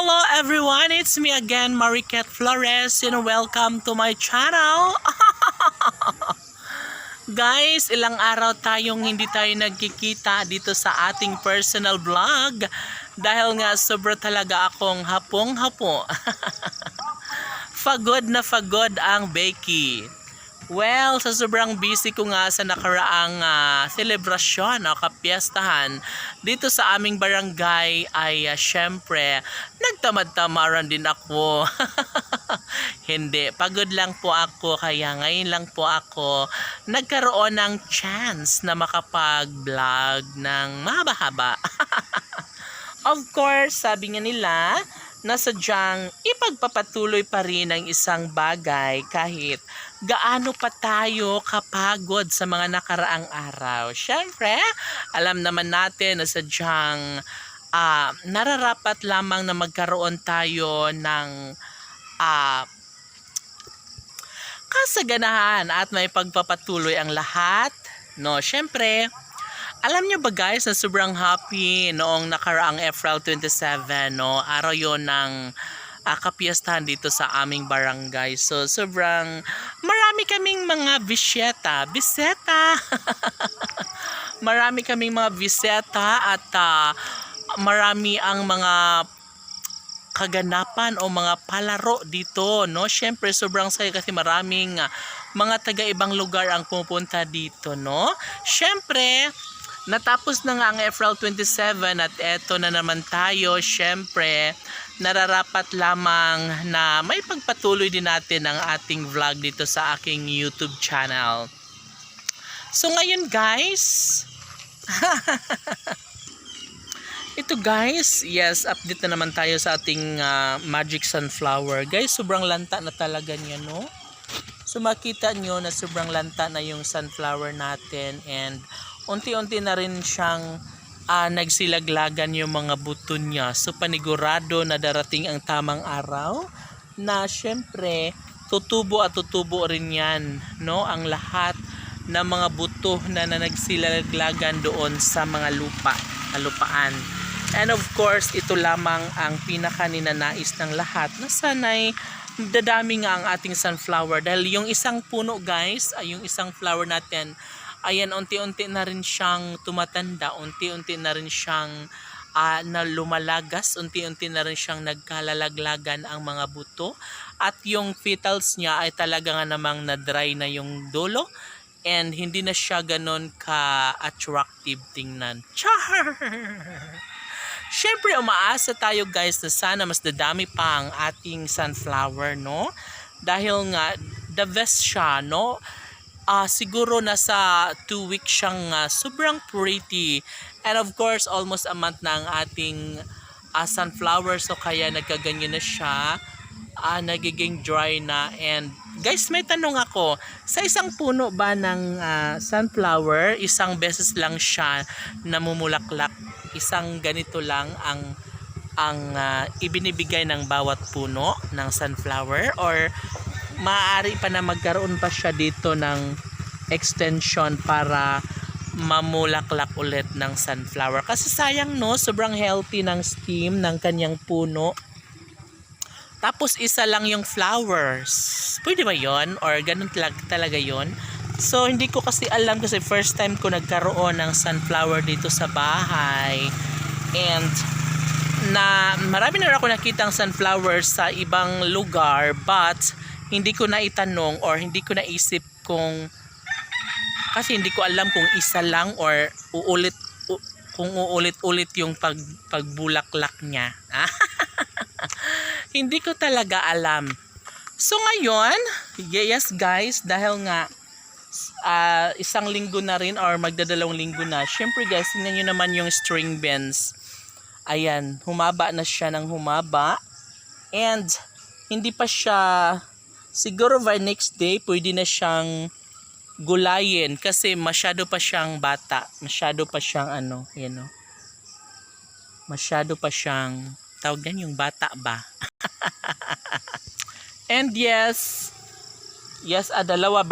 Hello everyone, it's me again, Mariket Flores, and welcome to my channel. Guys, ilang araw tayong hindi tayo nagkikita dito sa ating personal vlog dahil nga sobra talaga akong hapong-hapo. Fagod na fagod ang Becky. Well, sa sobrang busy ko nga sa nakaraang selebrasyon o kapiestahan dito sa aming barangay ay syempre nagtamad-tamaran din ako. Hindi, pagod lang po ako kaya ngayon lang po ako nagkaroon ng chance na makapag-vlog ng mahaba-haba. Of course, sabi nga nila na sadyang ipagpapatuloy pa rin ang isang bagay kahit gaano pa tayo kapagod sa mga nakaraang araw. Siyempre, alam naman natin na sadyang nararapat lamang na magkaroon tayo ng kasaganahan at may pagpapatuloy ang lahat. No, siyempre, alam nyo ba guys na sobrang happy noong nakaraang April 27, no? Araw yon ng kapiestahan dito sa aming barangay. So sobrang marami kaming mga biseta. Marami kaming mga biseta at marami ang mga kaganapan o mga palaro dito, no? Syempre sobrang saya kasi maraming mga taga-ibang lugar ang pupunta dito, no? Syempre natapos na nga ang April 27 at eto na naman tayo. Syempre, nararapat lamang na may pagpatuloy din natin ang ating vlog dito sa aking YouTube channel. So ngayon guys, ito guys, yes, update na naman tayo sa ating magic sunflower. Guys, sobrang lanta na talaga niya, no? So makita nyo na sobrang lanta na yung sunflower natin and unti-unti na rin siyang nagsilaglagan yung mga buto niya. So panigurado na darating ang tamang araw na syempre tutubo at tutubo rin yan, no? Ang lahat ng mga buto na nagsilaglagan doon sa mga lupaan. And of course, ito lamang ang pinakaninanais ng lahat na sana'y dadami nga ang ating sunflower dahil yung isang puno guys, ay yung isang flower natin, ayan, unti-unti na rin siyang tumatanda, unti-unti na rin siyang na lumalagas, unti-unti na rin siyang nagkalalaglagan ang mga buto at yung petals niya ay talaga nga namang na-dry na yung dulo and hindi na siya ganon ka-attractive tingnan. Char! Siyempre, umaasa tayo guys na sana mas dadami pa ang ating sunflower, no? Dahil nga, the best siya, no? Siguro nasa 2 weeks siyang sobrang pretty. And of course, almost a month na ang ating sunflower. So kaya nagkaganyan na siya. Nagiging dry na. And guys, may tanong ako. Sa isang puno ba ng sunflower, isang beses lang siya namumulaklak? Isang ganito lang ang ibinibigay ng bawat puno ng sunflower? Or maaari pa na magkaroon pa siya dito ng extension para mamulaklak ulit ng sunflower. Kasi sayang, no? Sobrang healthy ng stem ng kanyang puno. Tapos isa lang yung flowers. Pwede ba yon? Or ganun talaga yon? So hindi ko kasi alam kasi first time ko nagkaroon ng sunflower dito sa bahay. And marami na ako nakitang sunflowers sa ibang lugar but hindi ko na itanong or hindi ko naisip kasi hindi ko alam kung isa lang or uulit-ulit yung pagbulaklak niya. Hindi ko talaga alam. So ngayon, yes guys, dahil nga isang linggo na rin or magdadalawang linggo na. Syempre guys, tingnan nyo naman yung string beans. Ayan, humaba na siya ng humaba. And hindi pa siya, siguro by next day, pwede na siyang gulayin kasi masyado pa siyang bata. Masyado pa siyang yan o. Masyado pa siyang, tawag yan yung bata ba? And yes, dalawa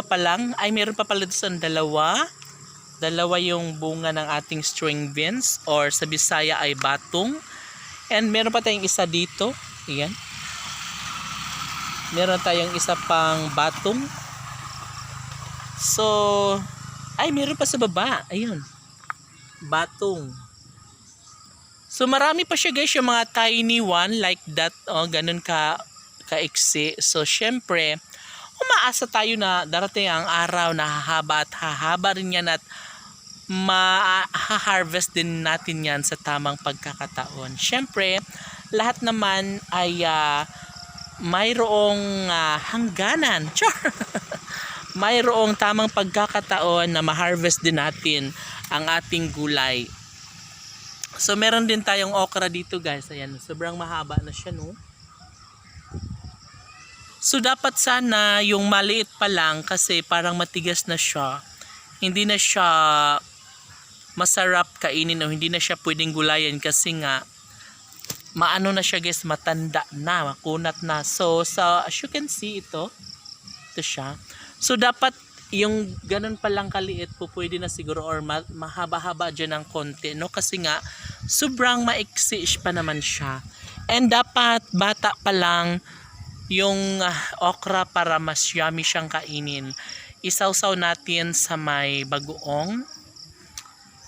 pa lang. Ay, meron pa pala doon dalawa yung bunga ng ating string beans or sa Bisaya ay batong. And meron pa tayong isa dito. Ayan. Meron tayong isa pang batong. So, ay meron pa sa baba. Ayun. Batong. So marami pa siya guys, yung mga tiny one like that. Oh, ganun kaiksi. So syempre, umaasa tayo na darating ang araw na hahaba at hahaba rin yan at ma-harvest din natin yan sa tamang pagkakataon. Syempre, lahat naman ay mayroong hangganan. Mayroong tamang pagkakataon na ma-harvest din natin ang ating gulay. So meron din tayong okra dito guys. Ayan, sobrang mahaba na siya, no? So dapat sana yung maliit pa lang kasi parang matigas na siya. Hindi na siya masarap kainin o hindi na siya pwedeng gulayan kasi nga maano na siya guys, matanda na, makunat na. So as you can see ito siya. So dapat yung ganun pa lang kaliit po pwede na siguro or mahaba-haba dyan ng konti, no? Kasi nga sobrang maiksi pa naman siya. And dapat bata pa lang yung okra para mas yummy siyang kainin. Isawsaw natin sa may bagoong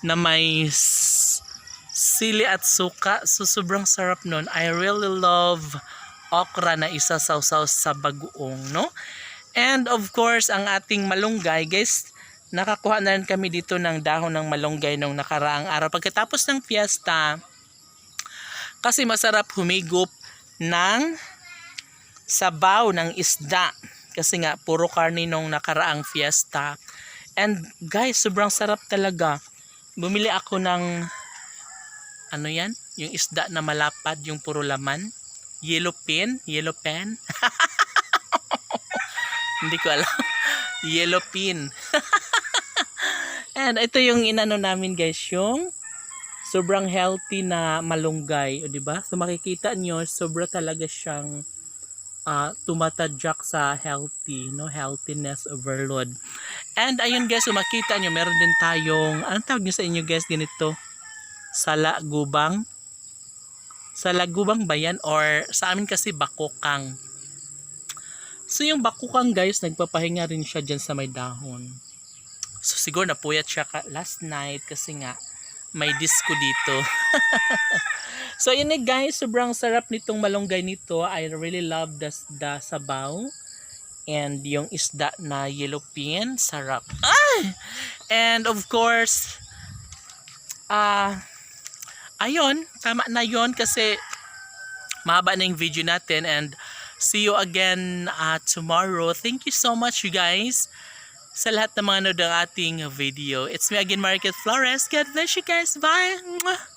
na may sili at suka. So sobrang sarap nun. I really love okra na isasawsaw sa bagoong, no? And of course, ang ating malunggay, guys, nakakuha na rin kami dito ng dahon ng malunggay nung nakaraang araw. Pagkatapos ng fiesta, kasi masarap humigop ng sabaw ng isda. Kasi nga, puro karne nung nakaraang fiesta. And guys, sobrang sarap talaga. Bumili ako ng, ano yan? Yung isda na malapad, yung puro laman. Yellow pen. Hindi ko alam. Yellow pin. And ito yung inano namin guys, yung sobrang healthy na malunggay, o diba? So makikita nyo, sobra talaga siyang tumatadyak sa healthy, no? Healthiness overload. And ayun guys, so makita nyo, meron din tayong, anong tawag nyo sa inyo guys, ganito? Salagubang. Salagubang ba yan? Or sa amin kasi bakokang. So yung bakukang guys, nagpapahinga rin siya dyan sa may dahon. So siguro napuyat siya last night kasi nga may disco dito. So yun guys, sobrang sarap nitong malunggay nito. I really love the sabaw. And yung isda na yellow pin, sarap. Ay! And of course, ayun, tama na yun kasi mahaba na yung video natin and see you again tomorrow. Thank you so much you guys sa lahat ng mga nanood ng ating video. It's me again, Market Flores. God bless you guys. Bye!